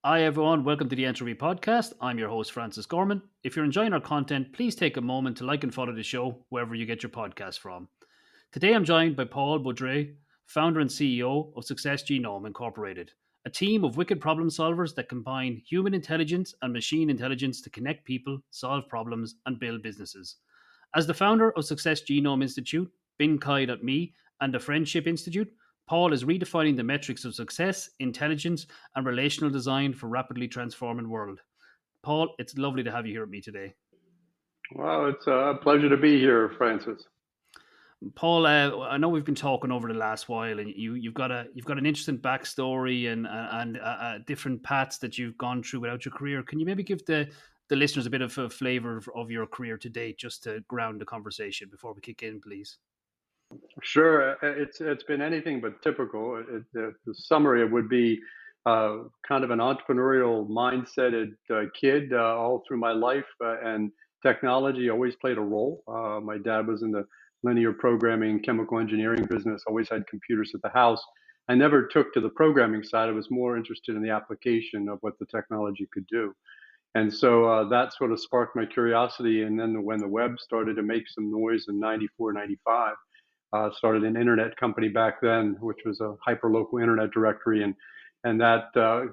Hi, everyone. Welcome to the Entropy Podcast. I'm your host, Francis Gorman. If you're enjoying our content, please take a moment to like and follow the show wherever you get your podcast from. Today, I'm joined by Paul Boudrye, founder and CEO of Success Genome Incorporated, a team of wicked problem solvers that combine human intelligence and machine intelligence to connect people, solve problems, and build businesses. As the founder of Success Genome Institute, Bin.me, and the Friendship Institute, Paul is redefining the metrics of success, intelligence, and relational design for rapidly transforming world. Paul, it's lovely to have you here with me today. Well, it's a pleasure to be here, Francis. Paul, I know we've been talking over the last while, and you've got an interesting backstory and different paths that you've gone through without your career. Can you maybe give the listeners a bit of a flavor of your career to date, just to ground the conversation before we kick in, please? Sure, it's been anything but typical. The summary would be kind of an entrepreneurial mindseted kid all through my life, and technology always played a role. My dad was in the linear programming, chemical engineering business. Always had computers at the house. I never took to the programming side. I was more interested in the application of what the technology could do. And so that sort of sparked my curiosity. And then when the web started to make some noise in 94, 95, started an internet company back then, which was a hyperlocal internet directory. And that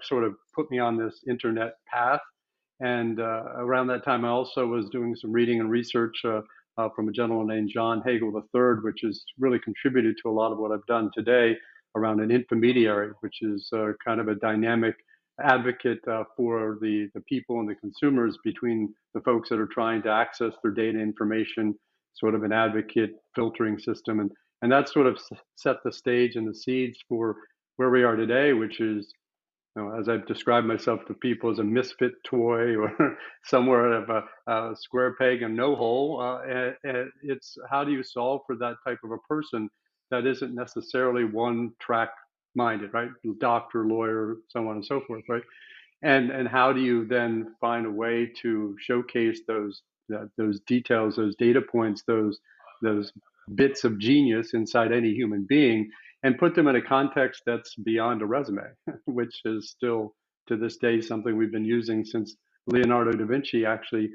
sort of put me on this internet path. And around that time, I also was doing some reading and research from a gentleman named John Hagel III, which has really contributed to a lot of what I've done today around an intermediary, which is kind of a dynamic advocate for the people and the consumers between the folks that are trying to access their data information, sort of an advocate filtering system. And that sort of set the stage and the seeds for where we are today, which is, as I've described myself to people, as a misfit toy or somewhere of a square peg and no hole. And it's how do you solve for that type of a person that isn't necessarily one track minded, right? Doctor, lawyer, so on and so forth, right? And how do you then find a way to showcase those details, those data points, those bits of genius inside any human being, and put them in a context that's beyond a resume, which is still to this day something we've been using since Leonardo da Vinci actually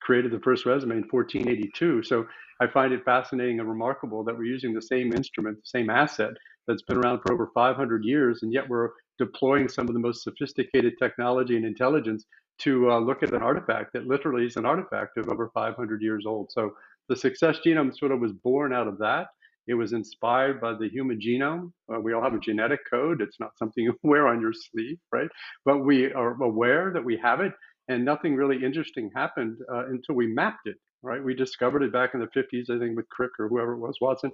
created the first resume in 1482. So I find it fascinating and remarkable that we're using the same instrument, the same asset that's been around for over 500 years, and yet we're deploying some of the most sophisticated technology and intelligence to look at an artifact that literally is an artifact of over 500 years old. So the Success Genome sort of was born out of that. It was inspired by the human genome. We all have a genetic code. It's not something you wear on your sleeve, right? But we are aware that we have it, and nothing really interesting happened until we mapped it, right? We discovered it back in the 50s, I think, with Crick or whoever it was, Watson.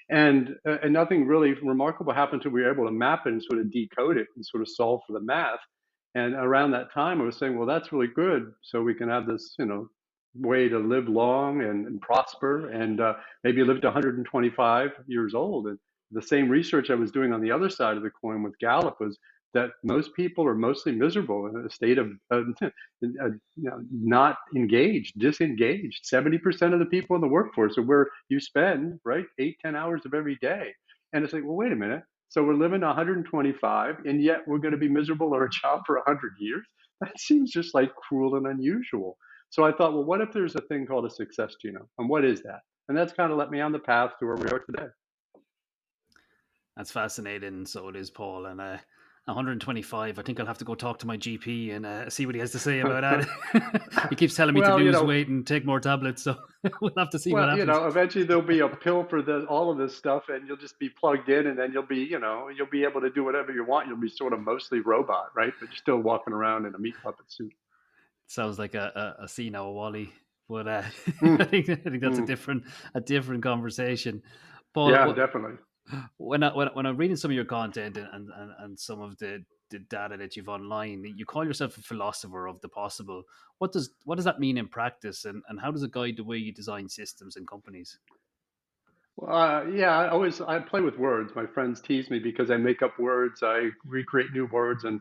And nothing really remarkable happened until we were able to map it and sort of decode it and sort of solve for the math. And around that time, I was saying, well, that's really good. So we can have this, way to live long and prosper and maybe live to 125 years old. And the same research I was doing on the other side of the coin with Gallup was that most people are mostly miserable in a state of not engaged, disengaged. 70% of the people in the workforce are where you spend, right, 8, 10 hours of every day. And it's like, well, wait a minute. So we're living to 125, and yet we're going to be miserable at our job for 100 years? That seems just like cruel and unusual. So I thought, well, what if there's a thing called a success genome? And what is that? And that's kind of let me on the path to where we are today. That's fascinating. So it is, Paul. And 125. I think I'll have to go talk to my GP and see what he has to say about that. He keeps telling me to Well, lose weight and take more tablets, so we'll have to see what well, happens. eventually there'll be a pill for all of this stuff, and you'll just be plugged in, and then you'll be able to do whatever you want. You'll be sort of mostly robot, right? But you're still walking around in a meat puppet suit. Sounds like a senile Wally, but Mm, I think that's mm. a different conversation. Yeah, Paul, definitely. when I'm reading some of your content and some of the data that you've online, you call yourself a philosopher of the possible. What does that mean in practice, and how does it guide the way you design systems and companies? Well, yeah, I play with words. My friends tease me because I make up words. I recreate new words, and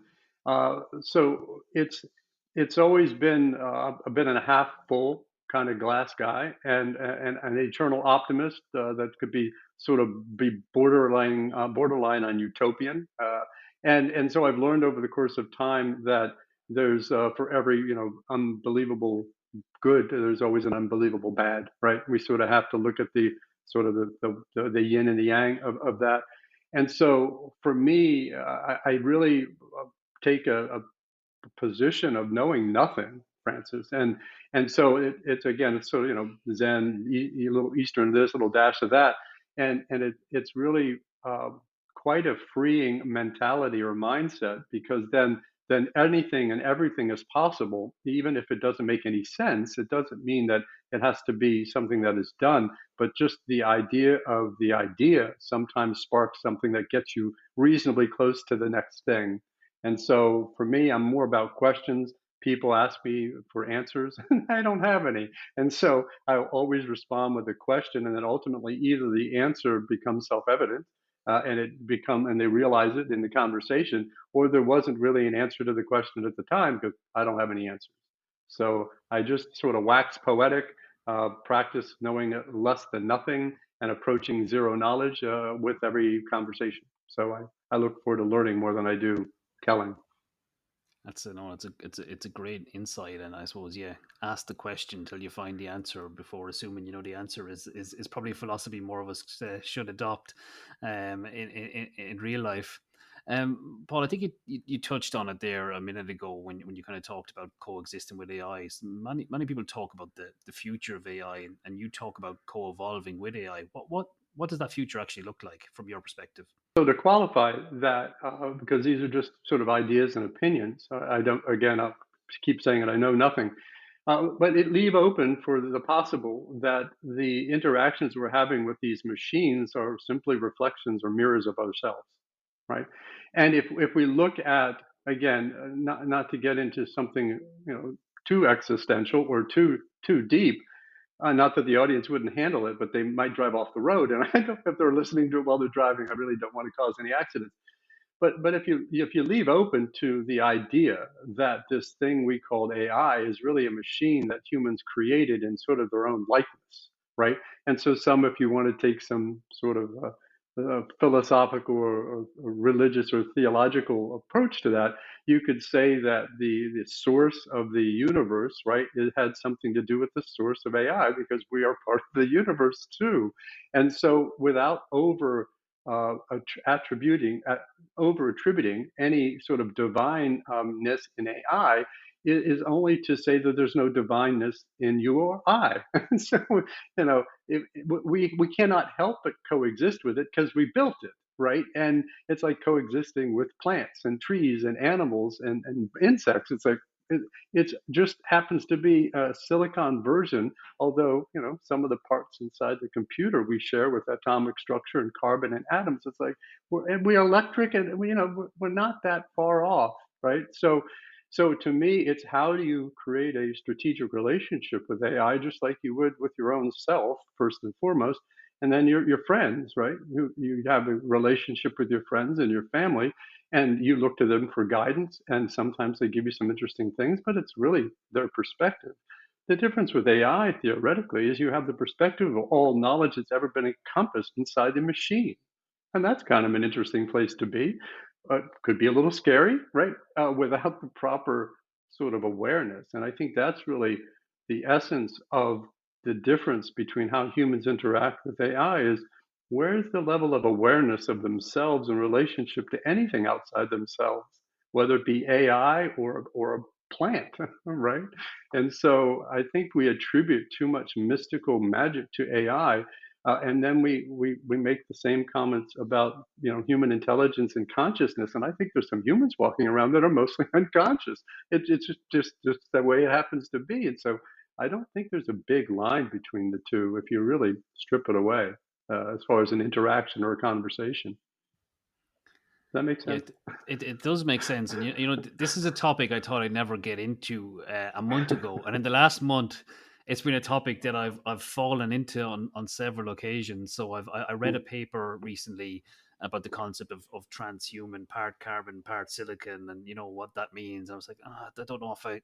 so it's always been a bit and a half full kind of glass guy, and an eternal optimist that could be sort of be borderline on utopian. And so I've learned over the course of time that there's for every unbelievable good, there's always an unbelievable bad, right? We sort of have to look at the sort of the yin and the yang of that. And so for me, I really take a position of knowing nothing, Francis. And so it's again, it's sort of Zen, a little Eastern this, a little dash of that, and it's really quite a freeing mentality or mindset, because then anything and everything is possible, even if it doesn't make any sense. It doesn't mean that it has to be something that is done, but just the idea of the idea sometimes sparks something that gets you reasonably close to the next thing. And so for me, I'm more about questions. People ask me for answers, and I don't have any. And so I always respond with a question, and then ultimately either the answer becomes self-evident, and they realize it in the conversation, or there wasn't really an answer to the question at the time because I don't have any answers. So I just sort of wax poetic, practice knowing less than nothing, and approaching zero knowledge with every conversation. So I look forward to learning more than I do telling. That's a no. It's a great insight, and I suppose ask the question until you find the answer before assuming you know the answer is probably a philosophy more of us should adopt, in real life. Paul, I think you touched on it there a minute ago when you kind of talked about coexisting with AI. So many people talk about the future of AI, and you talk about co-evolving with AI. What does that future actually look like from your perspective? So to qualify that, because these are just sort of ideas and opinions, I don't. Again, I'll keep saying it. I know nothing, but it leave open for the possible that the interactions we're having with these machines are simply reflections or mirrors of ourselves, right? And if we look at, again, not to get into something too existential or too deep, not that the audience wouldn't handle it, but they might drive off the road. And I don't, if they're listening to it while they're driving, I really don't want to cause any accidents. But if you leave open to the idea that this thing we called AI is really a machine that humans created in sort of their own likeness, right? And so if you want to take some sort of philosophical or religious or theological approach to that, you could say that the source of the universe, right, it had something to do with the source of AI, because we are part of the universe too. And so without attributing over attributing any sort of divineness in AI, is only to say that there's no divineness in you or I. So we cannot help but coexist with it because we built it, right? And it's like coexisting with plants and trees and animals and insects. It's like it just happens to be a silicon version, although some of the parts inside the computer we share with atomic structure and carbon and atoms. It's like we're electric, and we're not that far off, right? So to me, it's how do you create a strategic relationship with AI, just like you would with your own self, first and foremost, and then your friends, right? You have a relationship with your friends and your family, and you look to them for guidance, and sometimes they give you some interesting things, but it's really their perspective. The difference with AI, theoretically, is you have the perspective of all knowledge that's ever been encompassed inside the machine. And that's kind of an interesting place to be. Could be a little scary, right? Without the proper sort of awareness. And I think that's really the essence of the difference between how humans interact with AI is, where's the level of awareness of themselves in relationship to anything outside themselves, whether it be AI or a plant, right? And so I think we attribute too much mystical magic to AI, and then we make the same comments about human intelligence and consciousness, and I think there's some humans walking around that are mostly unconscious. It's just the way it happens to be, and so I don't think there's a big line between the two if you really strip it away, as far as an interaction or a conversation. Does that make Yeah, sense? it does make sense, and this is a topic I thought I'd never get into a month ago, and in the last month, it's been a topic that I've fallen into on several occasions. So I read a paper recently about the concept of transhuman, part carbon, part silicon, and what that means. I was like, I don't know if I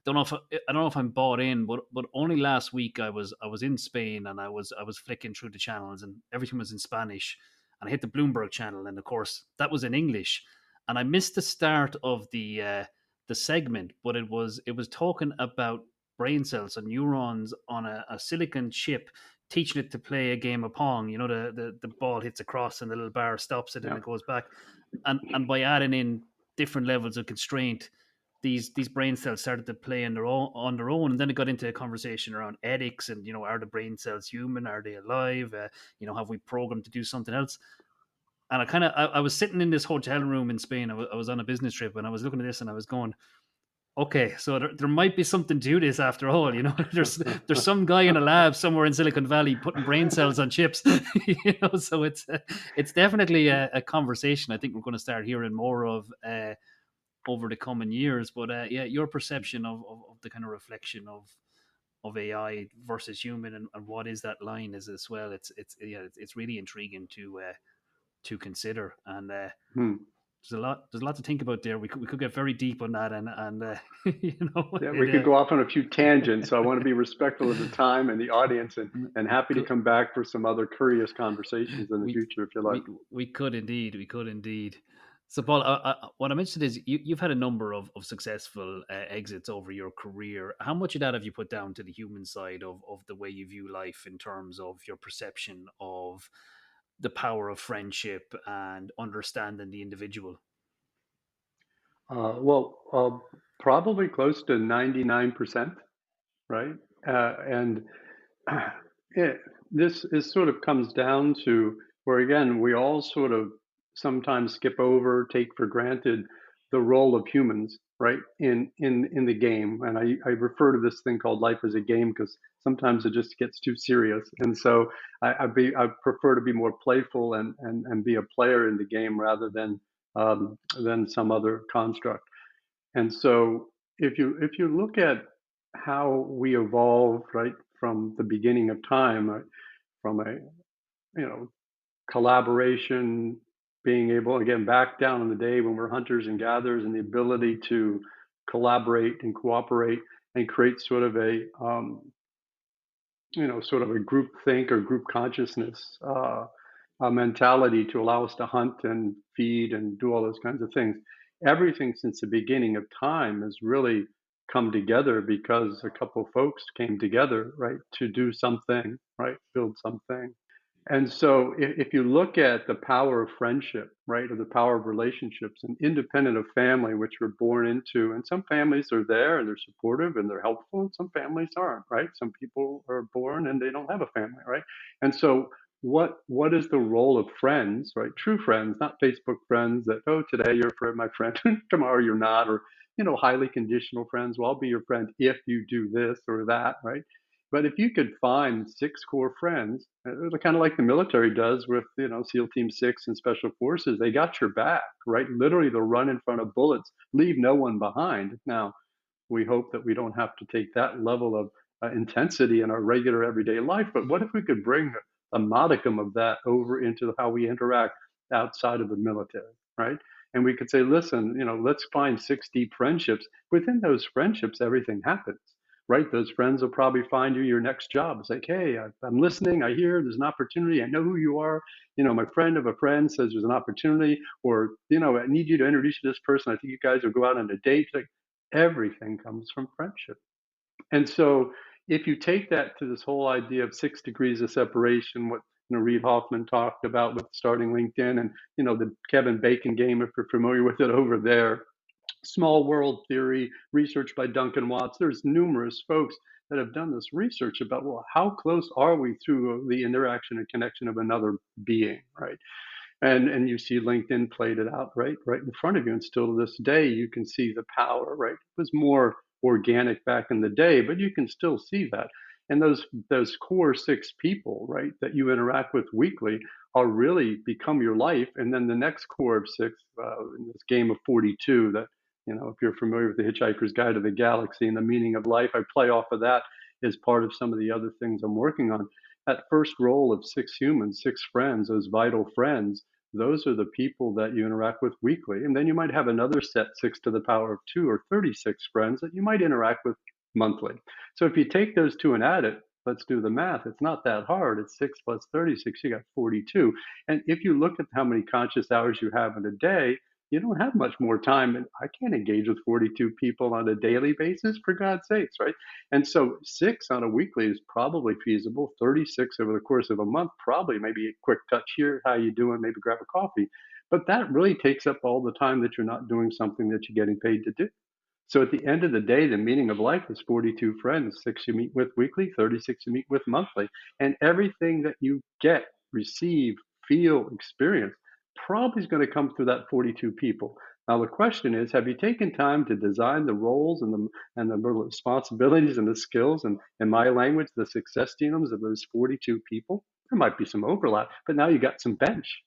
don't know if I'm bought in, but only last week I was in Spain, and I was flicking through the channels, and everything was in Spanish, and I hit the Bloomberg channel, and of course that was in English, and I missed the start of the segment, but it was talking about brain cells and neurons on a silicon chip, teaching it to play a game of pong. You know, the ball hits across and the little bar stops it and Yeah. it goes back. And by adding in different levels of constraint, these brain cells started to play on their own, and then it got into a conversation around ethics and, you know, are the brain cells human? Are they alive? You know, have we programmed to do something else? And I was sitting in this hotel room in Spain. I was on a business trip, and I was looking at this and I was going, okay, so there might be something to this after all. You know, there's some guy in a lab somewhere in Silicon Valley putting brain cells on chips. You know, so it's definitely a conversation I think we're going to start hearing more of over the coming years. But yeah, your perception of the kind of reflection of AI versus human, and what is that line is as well. It's really intriguing to consider, and Hmm. there's a lot to think about there. We could get very deep on that, and you know, Yeah, we could go off on a few tangents. So I want to be respectful of the time and the audience, and happy to come back for some other curious conversations in the we future if you like. we could indeed, we could indeed. So, Paul, what I'm interested is you've had a number of successful exits over your career. How much of that have you put down to the human side of the way you view life in terms of your perception of the power of friendship and understanding the individual? Probably close to 99%, right? And it, this is sort of comes down to where, again, we all sort of sometimes skip over, take for granted the role of humans, right, in the game. And I refer to this thing called life as a game because sometimes it just gets too serious. And so I prefer to be more playful and be a player in the game rather than some other construct. And so if you look at how we evolved, right, from the beginning of time, right, from a you know collaboration, being able, again, back down in the day when we're hunters and gatherers, and the ability to collaborate and cooperate and create sort of a group think or group consciousness mentality to allow us to hunt and feed and do all those kinds of things. Everything since the beginning of time has really come together because a couple of folks came together, right, to do something, right, build something. And so if you look at the power of friendship, right, or the power of relationships, and independent of family, which we're born into, and some families are there and they're supportive and they're helpful, and some families aren't, right? Some people are born and they don't have a family, right? And so what is the role of friends, right? True friends, not Facebook friends that, oh, today you're my friend, tomorrow you're not, or highly conditional friends. Well, I'll be your friend if you do this or that, right? But if you could find six core friends, kind of like the military does with, SEAL Team 6 and Special Forces, they got your back, right? Literally, they'll run in front of bullets, leave no one behind. Now, we hope that we don't have to take that level of intensity in our regular everyday life. But what if we could bring a modicum of that over into how we interact outside of the military, right? And we could say, listen, let's find six deep friendships. Within those friendships, everything happens, right? Those friends will probably find you your next job. It's like, hey, I'm listening. I hear there's an opportunity. I know who you are. My friend of a friend says there's an opportunity, or, I need you to introduce you to this person. I think you guys will go out on a date. Like, everything comes from friendship. And so if you take that to this whole idea of 6 degrees of separation, what Reid Hoffman talked about with starting LinkedIn, and the Kevin Bacon game, if you're familiar with it over there, small world theory, research by Duncan Watts. There's numerous folks that have done this research about, well, how close are we through the interaction and connection of another being, right? And you see LinkedIn played it out right in front of you, and still to this day you can see the power, right? It was more organic back in the day, but you can still see that. And those core six people, right, that you interact with weekly are really become your life. And then the next core of six, in this game of 42, that, if you're familiar with the Hitchhiker's Guide to the Galaxy and the meaning of life, I play off of that as part of some of the other things I'm working on. That first role of six humans, six friends, those vital friends, those are the people that you interact with weekly. And then you might have another set, 6 to the power of 2, or 36 friends that you might interact with monthly. So if you take those two and add it, let's do the math. It's not that hard. It's 6 plus 36, you got 42. And if you look at how many conscious hours you have in a day, you don't have much more time. And I can't engage with 42 people on a daily basis, for God's sakes, right? And so 6 on a weekly is probably feasible. 36 over the course of a month, probably maybe a quick touch here. How you doing? Maybe grab a coffee. But that really takes up all the time that you're not doing something that you're getting paid to do. So at the end of the day, the meaning of life is 42 friends, 6 you meet with weekly, 36 you meet with monthly. And everything that you get, receive, feel, experience probably is going to come through that 42 people. Now the question is, have you taken time to design the roles and the responsibilities and the skills and in my language, the success genomes of those 42 people? There might be some overlap, but now you got some bench.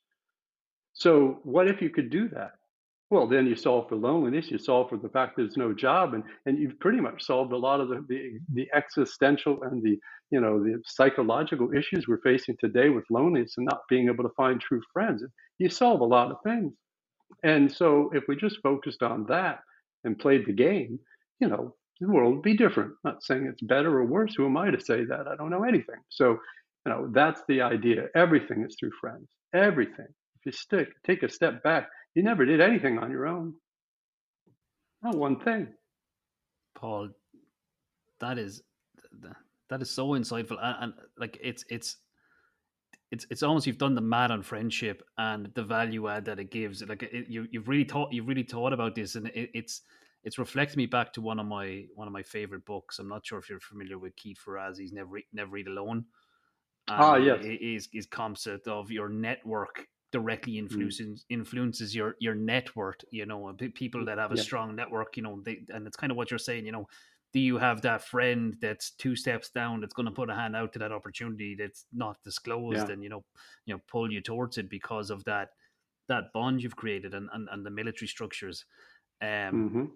So what if you could do that? Well, then you solve for loneliness, you solve for the fact there's no job, and you've pretty much solved a lot of the existential and the psychological issues we're facing today with loneliness and not being able to find true friends. You solve a lot of things. And so if we just focused on that and played the game, the world would be different. I'm not saying it's better or worse. Who am I to say that? I don't know anything. So, that's the idea. Everything is through friends. Everything. If you take a step back, you never did anything on your own. Not one thing. Paul, that is so insightful, and like it's almost you've done the math on friendship and the value add that it gives. Like you've really thought about this, and it's reflected me back to one of my favorite books. I'm not sure if you're familiar with Keith Ferrazzi's Never Eat Alone, and Yes. his concept of your network directly influences your net worth. People that have a Yeah. strong network, and it's kind of what you're saying. Do you have that friend that's 2 steps down that's going to put a hand out to that opportunity that's not disclosed, Yeah. and pull you towards it because of that bond you've created, and the military structures. Mm-hmm.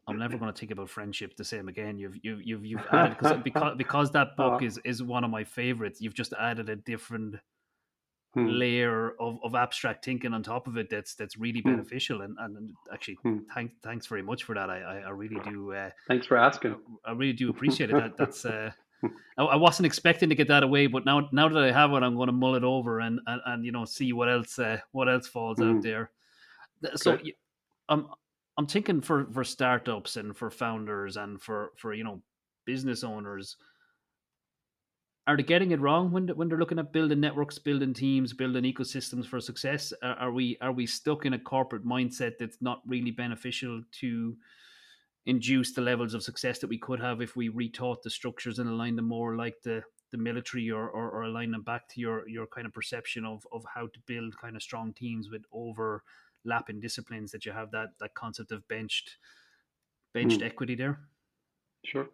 I'm never going to think about friendship the same again. You've added, because that book is one of my favorites. You've just added a different layer of abstract thinking on top of it that's really beneficial, and actually thanks very much for that. I really do. Thanks for asking. I really do appreciate it. That's I wasn't expecting to get that away, but now that I have it, I'm going to mull it over and see what else falls out there. So I'm thinking for startups and for founders and for business owners, are they getting it wrong when they're looking at building networks, building teams, building ecosystems for success? Are we stuck in a corporate mindset that's not really beneficial to induce the levels of success that we could have if we retaught the structures and aligned them more like the military, or align them back to your kind of perception of how to build kind of strong teams with overlapping disciplines, that you have that concept of benched equity there? Sure.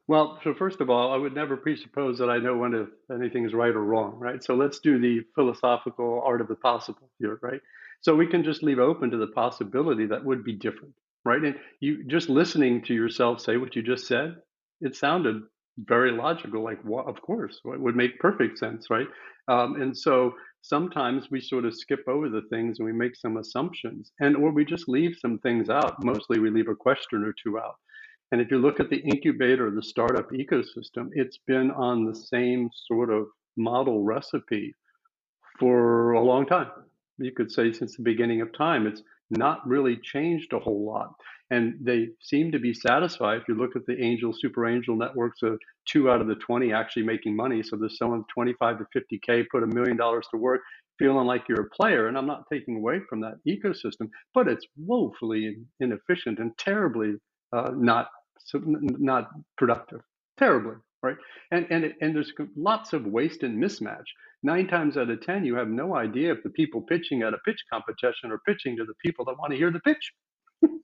Well, so first of all, I would never presuppose that I know when anything is right or wrong, right? So let's do the philosophical art of the possible here, right? So we can just leave open to the possibility that would be different, right? And you just listening to yourself say what you just said, it sounded very logical, like, what, of course, it would make perfect sense, right? And so sometimes we sort of skip over the things and we make some assumptions, or we just leave some things out. Mostly we leave a question or two out. And if you look at the incubator, the startup ecosystem, it's been on the same sort of model recipe for a long time. You could say since the beginning of time, it's not really changed a whole lot. And they seem to be satisfied. If you look at the super angel networks, of 2 out of the 20 actually making money. So there's someone 25 to 50K, put $1 million to work, feeling like you're a player. And I'm not taking away from that ecosystem, but it's woefully inefficient and terribly not productive, terribly, right? And there's lots of waste and mismatch. 9 times out of 10, you have no idea if the people pitching at a pitch competition are pitching to the people that want to hear the pitch.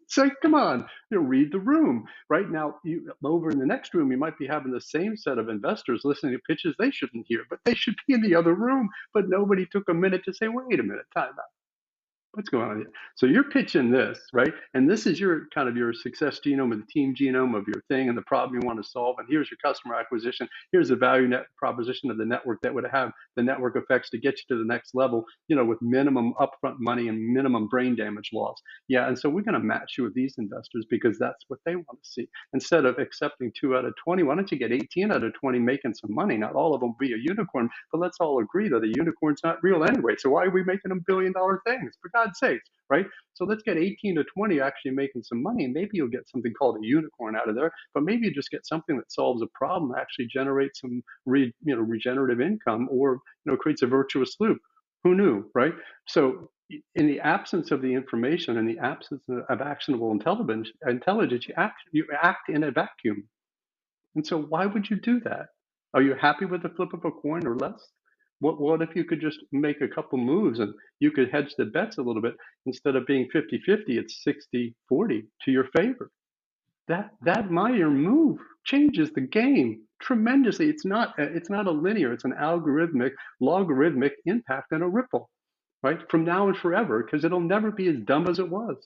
So come on, read the room. Right now, over in the next room, you might be having the same set of investors listening to pitches they shouldn't hear, but they should be in the other room. But nobody took a minute to say, wait a minute, time out. What's going on here? So you're pitching this, right? And this is your kind of your success genome, or the team genome of your thing and the problem you want to solve. And here's your customer acquisition. Here's the value net proposition of the network that would have the network effects to get you to the next level, with minimum upfront money and minimum brain damage loss. Yeah. And so we're going to match you with these investors because that's what they want to see. Instead of accepting 2 out of 20, why don't you get 18 out of 20 making some money? Not all of them will be a unicorn, but let's all agree that a unicorn's not real anyway. So why are we making them $1 billion things? For God's God's sakes, right? So let's get 18 to 20 actually making some money. And maybe you'll get something called a unicorn out of there, but maybe you just get something that solves a problem, actually generates some regenerative income, or creates a virtuous loop. Who knew, right? So in the absence of the information, in the absence of actionable intelligence, you act in a vacuum. And so why would you do that? Are you happy with the flip of a coin or less? What if you could just make a couple moves and you could hedge the bets a little bit? Instead of being 50-50, it's 60-40 to your favor. That minor move changes the game tremendously. It's not a linear, it's an algorithmic, logarithmic impact and a ripple, right? From now and forever, because it'll never be as dumb as it was.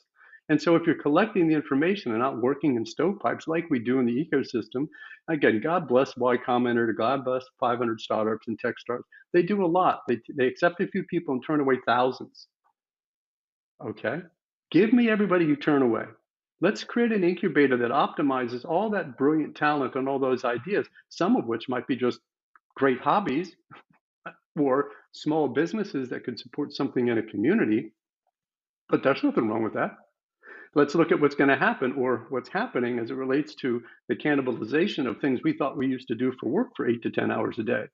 And so if you're collecting the information and not working in stovepipes like we do in the ecosystem, again, God bless Y Combinator, God bless 500 startups and tech startups. They do a lot. They accept a few people and turn away thousands. Okay? Give me everybody you turn away. Let's create an incubator that optimizes all that brilliant talent and all those ideas, some of which might be just great hobbies or small businesses that could support something in a community. But there's nothing wrong with that. Let's look at what's going to happen, or what's happening as it relates to the cannibalization of things we thought we used to do for work for 8 to 10 hours a day.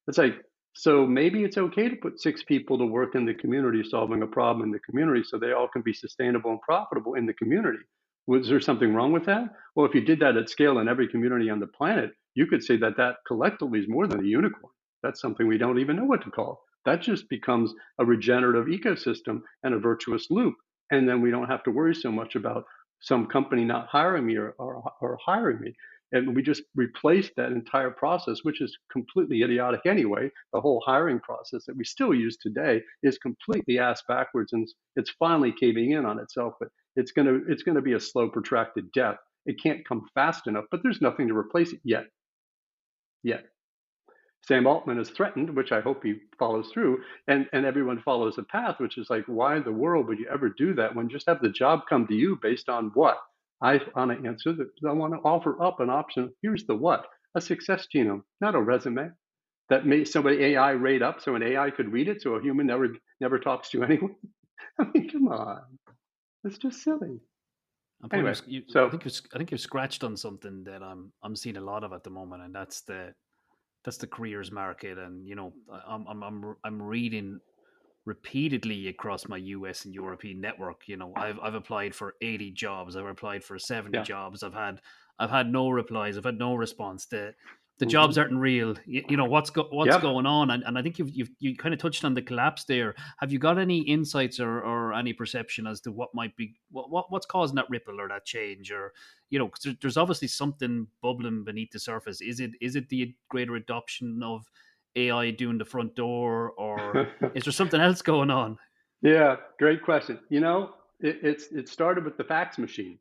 It's like, so maybe it's okay to put 6 people to work in the community solving a problem in the community so they all can be sustainable and profitable in the community. Was there something wrong with that? Well, if you did that at scale in every community on the planet, you could say that that collectively is more than a unicorn. That's something we don't even know what to call. That just becomes a regenerative ecosystem and a virtuous loop. And then we don't have to worry so much about some company not hiring me or hiring me. And we just replaced that entire process, which is completely idiotic anyway. The whole hiring process that we still use today is completely ass backwards, and it's finally caving in on itself. But it's gonna be a slow, protracted death. It can't come fast enough, but there's nothing to replace it yet. Yet. Sam Altman has threatened, which I hope he follows through, and everyone follows the path, which is like, why in the world would you ever do that when just have the job come to you based on what? I want to answer that. I want to offer up an option. Here's the what: a success genome, not a resume that may somebody AI rate up so an AI could read it, so a human never talks to anyone. I mean, come on, it's just silly. And Paul, Anyway, so I think you've scratched on something that I'm seeing a lot of at the moment, and that's the careers market. And I'm reading repeatedly across my US and European network. I've applied for 80 jobs. I've applied for 70 yeah, jobs. I've had no replies. I've had no response. The hmm jobs aren't real. What's yep. going on? And I think you kind of touched on the collapse there. Have you got any insights or any perception as to what might be what's causing that ripple or that change? Or 'cause there's obviously something bubbling beneath the surface. Is it the greater adoption of AI doing the front door, or is there something else going on? Yeah, great question. It started with the fax machine.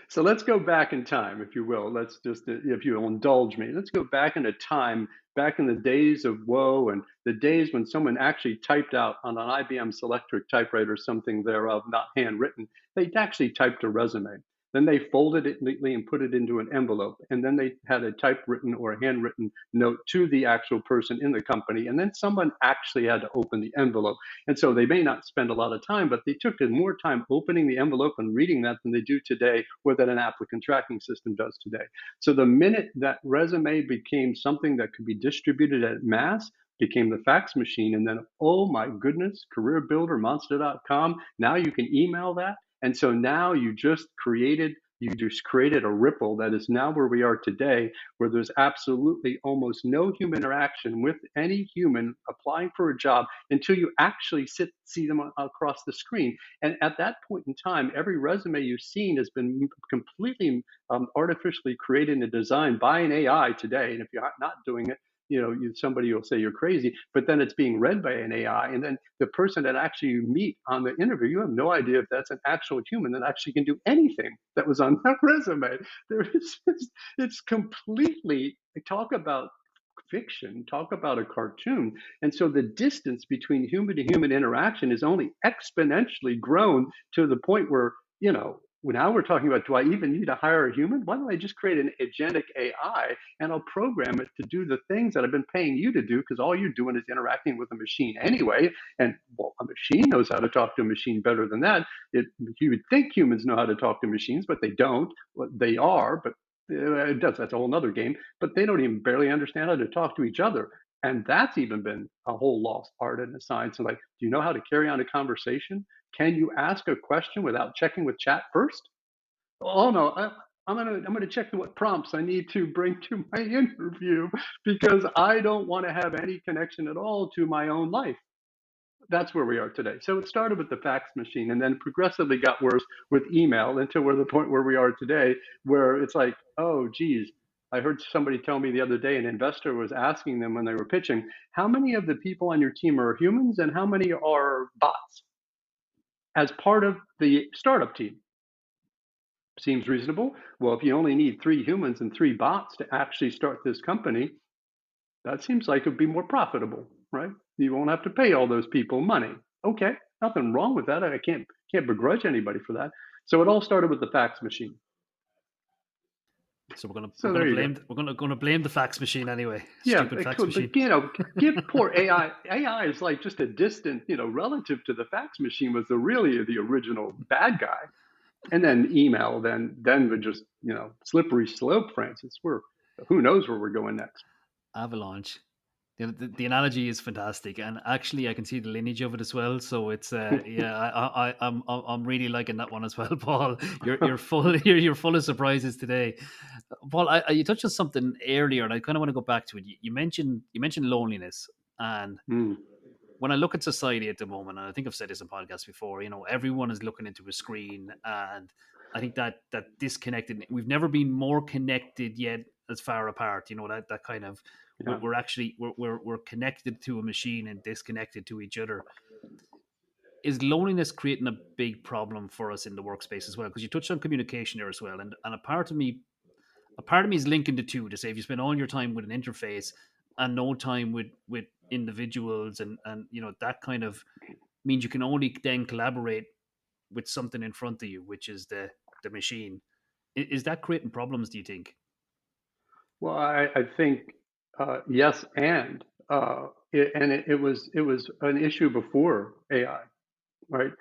So let's go back in time, if you will. Let's just, if you'll indulge me, let's go back in a time, back in the days of woe and the days when someone actually typed out on an IBM Selectric typewriter something thereof, not handwritten. They actually typed a resume. Then they folded it neatly and put it into an envelope. And then they had a typewritten or a handwritten note to the actual person in the company. And then someone actually had to open the envelope. And so they may not spend a lot of time, but they took more time opening the envelope and reading that than they do today, or that an applicant tracking system does today. So the minute that resume became something that could be distributed at mass, became the fax machine. And then, oh my goodness, career builder, monster.com. Now you can email that. And so now you just created a ripple that is now where we are today, where there's absolutely almost no human interaction with any human applying for a job until you actually see them across the screen. And at that point in time, every resume you've seen has been completely artificially created and designed by an AI today. And if you're not doing it, somebody will say you're crazy, but then it's being read by an AI. And then the person that actually you meet on the interview, you have no idea if that's an actual human that actually can do anything that was on that resume. It's completely, talk about fiction, talk about a cartoon. And so the distance between human to human interaction is only exponentially grown to the point where, now we're talking about, do I even need to hire a human? Why don't I just create an agentic AI and I'll program it to do the things that I've been paying you to do, because all you're doing is interacting with a machine anyway. And well, a machine knows how to talk to a machine better than that. You would think humans know how to talk to machines, but they don't. Well, they are, but it does. That's a whole nother game. But they don't even barely understand how to talk to each other. And that's even been a whole lost art and a science. So like, do you know how to carry on a conversation? Can you ask a question without checking with chat first? Oh no, I'm gonna check what prompts I need to bring to my interview because I don't want to have any connection at all to my own life. That's where we are today. So it started with the fax machine and then progressively got worse with email until we're the point where we are today, where it's like, oh, geez. I heard somebody tell me the other day, an investor was asking them when they were pitching, how many of the people on your team are humans and how many are bots as part of the startup team? Seems reasonable. Well, if you only need 3 humans and 3 bots to actually start this company, that seems like it would be more profitable, right? You won't have to pay all those people money. Okay, nothing wrong with that. I can't begrudge anybody for that. So it all started with the fax machine. So we're gonna So there you go. we're gonna blame the fax machine anyway. Yeah, Stupid it fax could, machine. but give poor AI. AI is like just a distant, relative to the fax machine was really the original bad guy. And then email, then would just, slippery slope, Francis. Who knows where we're going next? Avalanche. The analogy is fantastic, and actually, I can see the lineage of it as well. So it's yeah, I'm really liking that one as well, Paul. You're full you're full of surprises today, Paul. You touched on something earlier, and I kind of want to go back to it. You mentioned loneliness, and Mm, when I look at society at the moment, and I think I've said this in podcasts before, everyone is looking into a screen, and I think that disconnected. We've never been more connected yet, as far apart. That kind of yeah. we're actually we're connected to a machine and disconnected to each other. Is loneliness creating a big problem for us in the workspace as well? Because you touched on communication there as well, and a part of me is linking the two to say if you spend all your time with an interface and no time with individuals and that kind of means you can only then collaborate with something in front of you, which is the machine. Is that creating problems, do you think? Well, I think yes, and it was an issue before AI, right?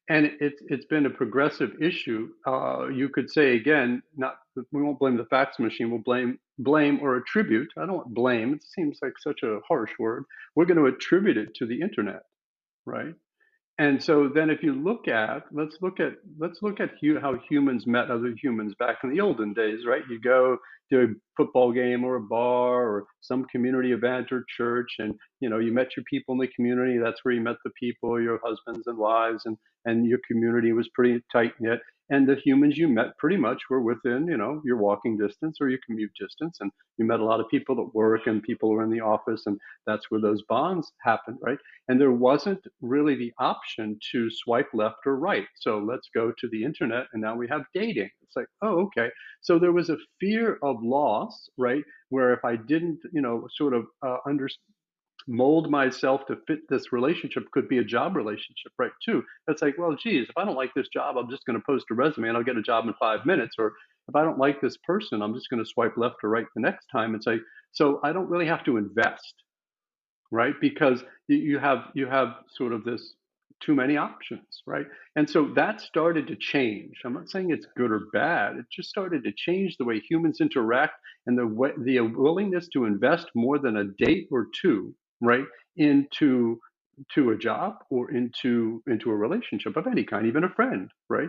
And it's been a progressive issue. You could say again, not we won't blame the fax machine. We'll blame or attribute. I don't want blame. It seems like such a harsh word. We're going to attribute it to the internet, right? And so then if you look at how humans met other humans back in the olden days, right? You go to a football game or a bar or some community event or church and you met your people in the community. That's where you met the people, your husbands and wives, and your community was pretty tight knit. And the humans you met pretty much were within, your walking distance or your commute distance. And you met a lot of people at work and people who were in the office, and that's where those bonds happened, right? And there wasn't really the option to swipe left or right. So let's go to the internet, and now we have dating. It's like, oh, okay. So there was a fear of loss, right? Where if I didn't, sort of mold myself to fit this relationship, could be a job relationship, right? Too. It's like, well, geez, if I don't like this job, I'm just going to post a resume and I'll get a job in 5 minutes. Or if I don't like this person, I'm just going to swipe left or right the next time. And say, so I don't really have to invest, right? Because you have sort of this too many options, right? And so that started to change. I'm not saying it's good or bad. It just started to change the way humans interact and the willingness to invest more than a date or two, right, into a job or into a relationship of any kind, even a friend, right?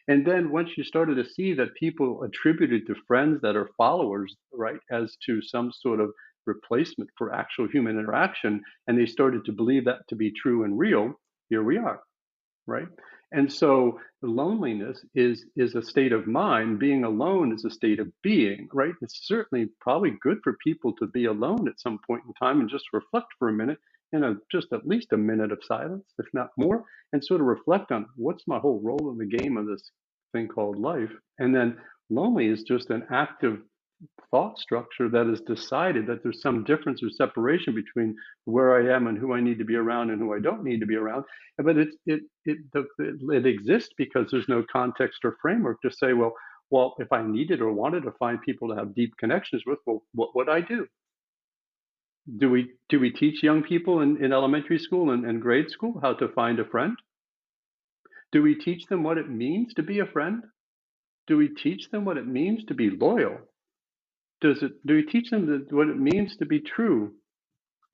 And then once you started to see that people attributed to friends that are followers, right, as to some sort of replacement for actual human interaction, and they started to believe that to be true and real, here we are, right? And so loneliness is a state of mind. Being alone is a state of being, right? It's certainly probably good for people to be alone at some point in time and just reflect for a minute, just at least a minute of silence, if not more, and sort of reflect on what's my whole role in the game of this thing called life. And then lonely is just an active thought structure that has decided that there's some difference or separation between where I am and who I need to be around and who I don't need to be around. But it exists because there's no context or framework to say, well, if I needed or wanted to find people to have deep connections with, well, what would I do? Do we teach young people in elementary school and grade school how to find a friend? Do we teach them what it means to be a friend? Do we teach them what it means to be loyal? Do we teach them what it means to be true?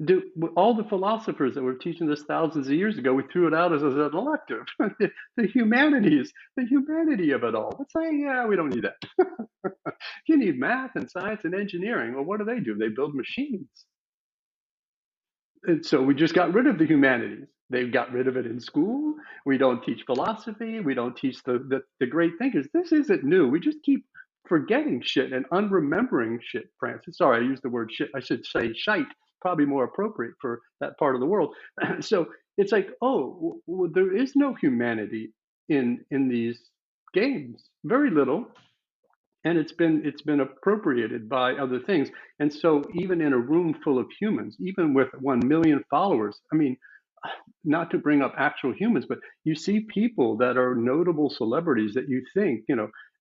Do all the philosophers that were teaching this thousands of years ago, we threw it out as an elective. The humanities, the humanity of it all. Let's say, yeah, we don't need that. You need math and science and engineering. Well, what do? They build machines. And so we just got rid of the humanities. They got rid of it in school. We don't teach philosophy. We don't teach the great thinkers. This isn't new. We just keep forgetting shit and unremembering shit, Francis. Sorry, I used the word shit. I should say shite, probably more appropriate for that part of the world. So it's like, oh, well, there is no humanity in these games. Very little, and it's been appropriated by other things. And so even in a room full of humans, even with 1 million followers, I mean, not to bring up actual humans, but you see people that are notable celebrities that you think,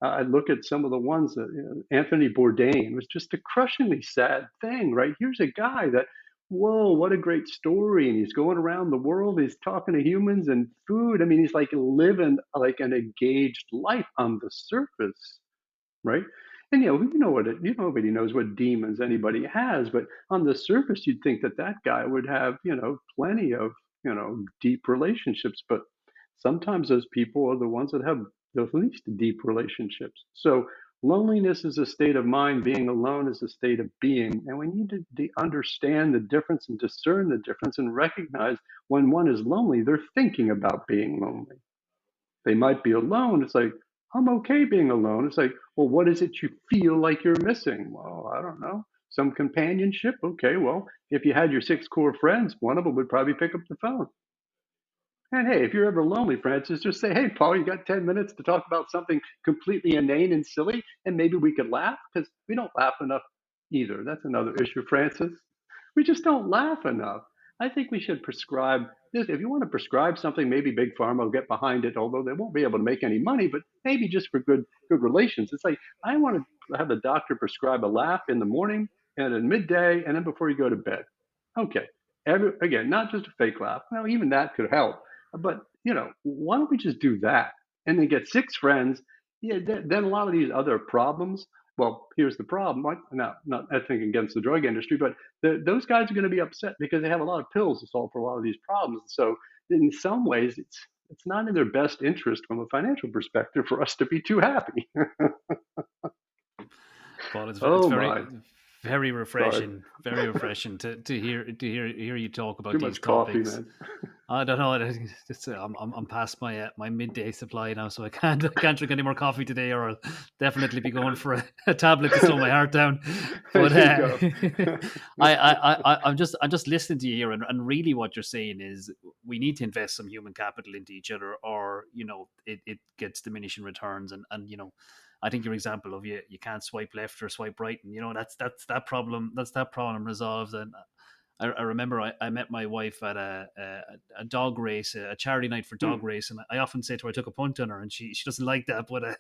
I look at some of the ones that, Anthony Bourdain was just a crushingly sad thing, right? Here's a guy that, whoa, what a great story. And he's going around the world. He's talking to humans and food. I mean, he's like living like an engaged life on the surface, right? And nobody knows what demons anybody has, but on the surface, you'd think that that guy would have, plenty of, deep relationships. But sometimes those people are the ones that have the least deep relationships. So loneliness is a state of mind. Being alone is a state of being. And we need to understand the difference and discern the difference and recognize when one is lonely, they're thinking about being lonely. They might be alone. It's like, I'm okay being alone. It's like, well, what is it you feel like you're missing? Well, I don't know. Some companionship. Okay, well, if you had your 6 core friends, one of them would probably pick up the phone. And hey, if you're ever lonely, Francis, just say, hey, Paul, you got 10 minutes to talk about something completely inane and silly, and maybe we could laugh, because we don't laugh enough either. That's another issue, Francis. We just don't laugh enough. I think we should prescribe this. If you want to prescribe something, maybe Big Pharma will get behind it, although they won't be able to make any money, but maybe just for good relations. It's like, I want to have the doctor prescribe a laugh in the morning and at midday and then before you go to bed. Okay. Again, not just a fake laugh. Well, even that could help. But, why don't we just do that and then get 6 friends? Yeah, then a lot of these other problems. Well, here's the problem. Like, not anything against the drug industry, but those guys are going to be upset because they have a lot of pills to solve for a lot of these problems. So, in some ways, it's not in their best interest from a financial perspective for us to be too happy. But it's Oh very my! very Sorry, refreshing, very refreshing to hear you talk about too these much coffee, topics. man. I don't know. I'm past my midday supply now, so I can't drink any more coffee today, or I'll definitely be going for a tablet to slow my heart down. There But you go. I'm just listening to you here, and really what you're saying is we need to invest some human capital into each other, or it gets diminishing returns, and I think your example of you can't swipe left or swipe right, and that's that problem resolved. And I remember I met my wife at a dog race, a charity night for dog Hmm. race, and I often say to her I took a punt on her, and she doesn't like that, but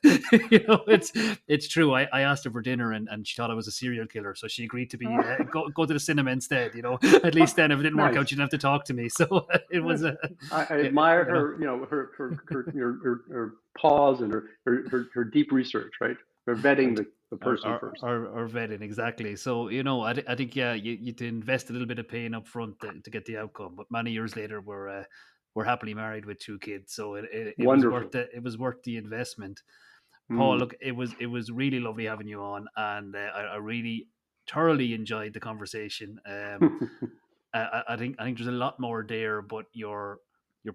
it's true. I asked her for dinner, and she thought I was a serial killer, so she agreed to be go to the cinema instead. At least then, if it didn't work out, Nice. she didn't have to talk to me. So it was a I it, admire you know her, her pause and her deep research, right? Her or, vetting the person first. or vetting exactly. So I think yeah, you to invest a little bit of pain up front to get the outcome. But many years later, we're happily married with 2 kids, so it was Wonderful. worth the investment. Paul, Mm. look, it was really lovely having you on, and I really thoroughly enjoyed the conversation. I think there's a lot more there, but your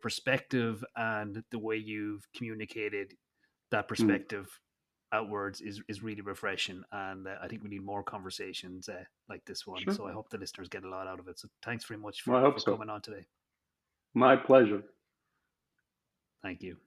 perspective and the way you've communicated that Mm. perspective outwards is really refreshing, and I think we need more conversations like this one. Sure. So I hope the listeners get a lot out of it. So thanks very much Well, I for hope so. coming on today. My pleasure. Thank you.